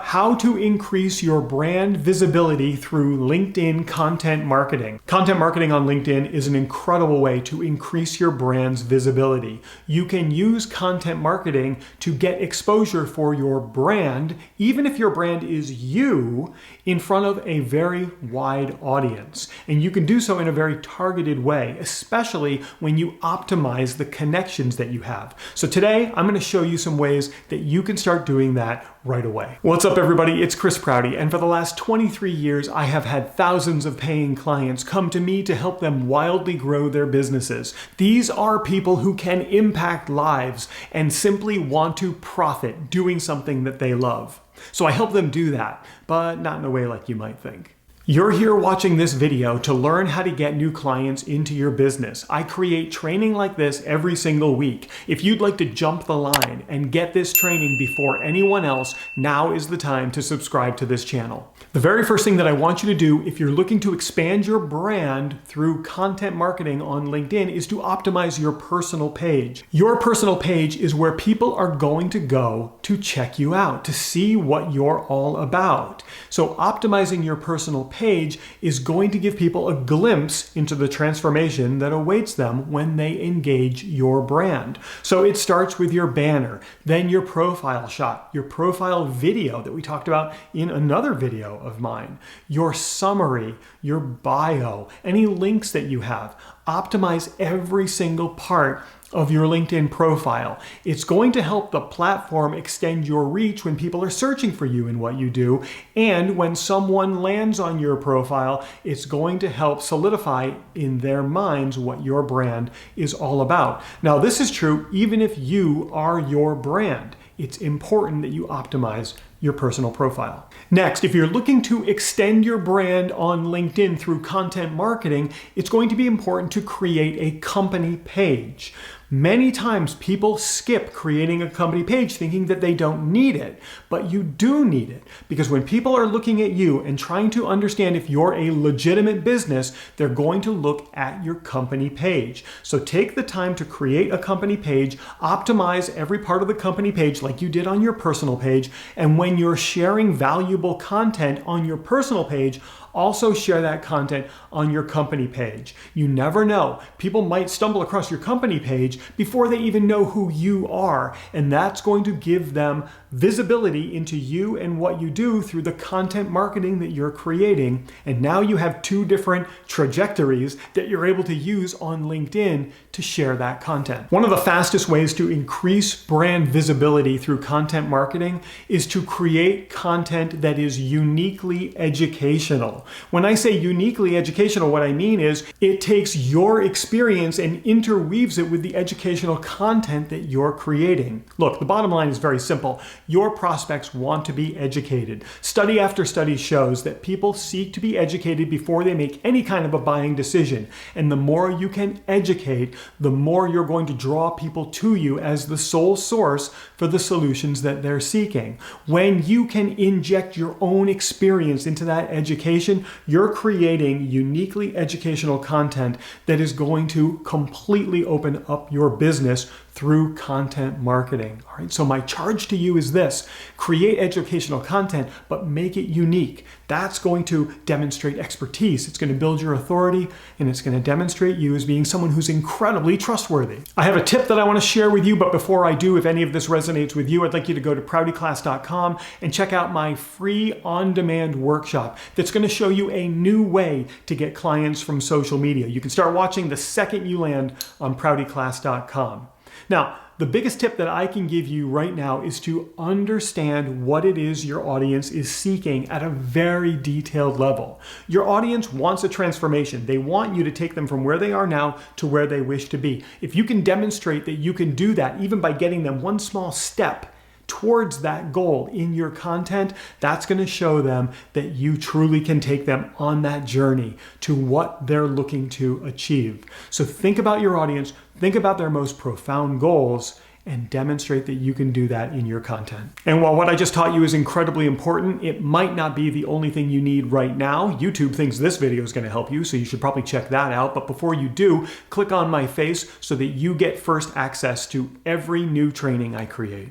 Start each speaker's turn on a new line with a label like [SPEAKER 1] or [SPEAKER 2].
[SPEAKER 1] how to increase your brand visibility through LinkedIn content marketing. Content marketing on LinkedIn is an incredible way to increase your brand's visibility. You can use content marketing to get exposure for your brand, even if your brand is you, in front of a very wide audience. And you can do so in a very targeted way, especially when you optimize the connections that you have. So today, I'm going to show you some ways that you can start doing that right away. What's up, everybody? It's Prouty, and for the last 23 years, I have had thousands of paying clients come to me to help them wildly grow their businesses. These are people who can impact lives and simply want to profit doing something that they love. So I help them do that, but not in a way like you might think. You're here watching this video to learn how to get new clients into your business. I create training like this every single week. If you'd like to jump the line and get this training before anyone else, now is the time to subscribe to this channel. The very first thing that I want you to do if you're looking to expand your brand through content marketing on LinkedIn is to optimize your personal page. Your personal page is where people are going to go to check you out, to see what you're all about. So optimizing your personal page is going to give people a glimpse into the transformation that awaits them when they engage your brand. So it starts with your banner, then your profile shot, your profile video that we talked about in another video of mine, your summary, your bio, any links that you have. Optimize every single part of your LinkedIn profile. It's going to help the platform extend your reach when people are searching for you and what you do. And when someone lands on your profile, it's going to help solidify in their minds what your brand is all about. Now, this is true even if you are your brand. It's important that you optimize your personal profile. Next, if you're looking to extend your brand on LinkedIn through content marketing, it's going to be important to create a company page. Many times people skip creating a company page thinking that they don't need it, but you do need it because when people are looking at you and trying to understand if you're a legitimate business, they're going to look at your company page. So take the time to create a company page, optimize every part of the company page like you did on your personal page, and when you're sharing valuable content on your personal page, also share that content on your company page. You never know. People might stumble across your company page before they even know who you are, and that's going to give them visibility into you and what you do through the content marketing that you're creating. And now you have two different trajectories that you're able to use on LinkedIn to share that content. One of the fastest ways to increase brand visibility through content marketing is to create content that is uniquely educational. When I say uniquely educational, what I mean is it takes your experience and interweaves it with the educational content that you're creating. Look, the bottom line is very simple. Your prospects want to be educated. Study after study shows that people seek to be educated before they make any kind of a buying decision. And the more you can educate, the more you're going to draw people to you as the sole source for the solutions that they're seeking. When you can inject your own experience into that education, you're creating uniquely educational content that is going to completely open up your business through content marketing. All right, so my charge to you is this: create educational content, but make it unique. That's going to demonstrate expertise. It's going to build your authority, and it's going to demonstrate you as being someone who's incredibly trustworthy. I have a tip that I want to share with you, but before I do, if any of this resonates with you, I'd like you to go to proutyclass.com and check out my free on-demand workshop that's going to show you a new way to get clients from social media. You can start watching the second you land on proutyclass.com. Now, the biggest tip that I can give you right now is to understand what it is your audience is seeking at a very detailed level. Your audience wants a transformation. They want you to take them from where they are now to where they wish to be. If you can demonstrate that you can do that, even by getting them one small step towards that goal in your content, that's going to show them that you truly can take them on that journey to what they're looking to achieve. So think about your audience, think about their most profound goals, and demonstrate that you can do that in your content. And while what I just taught you is incredibly important, it might not be the only thing you need right now. YouTube thinks this video is going to help you, so you should probably check that out. But before you do, click on my face so that you get first access to every new training I create.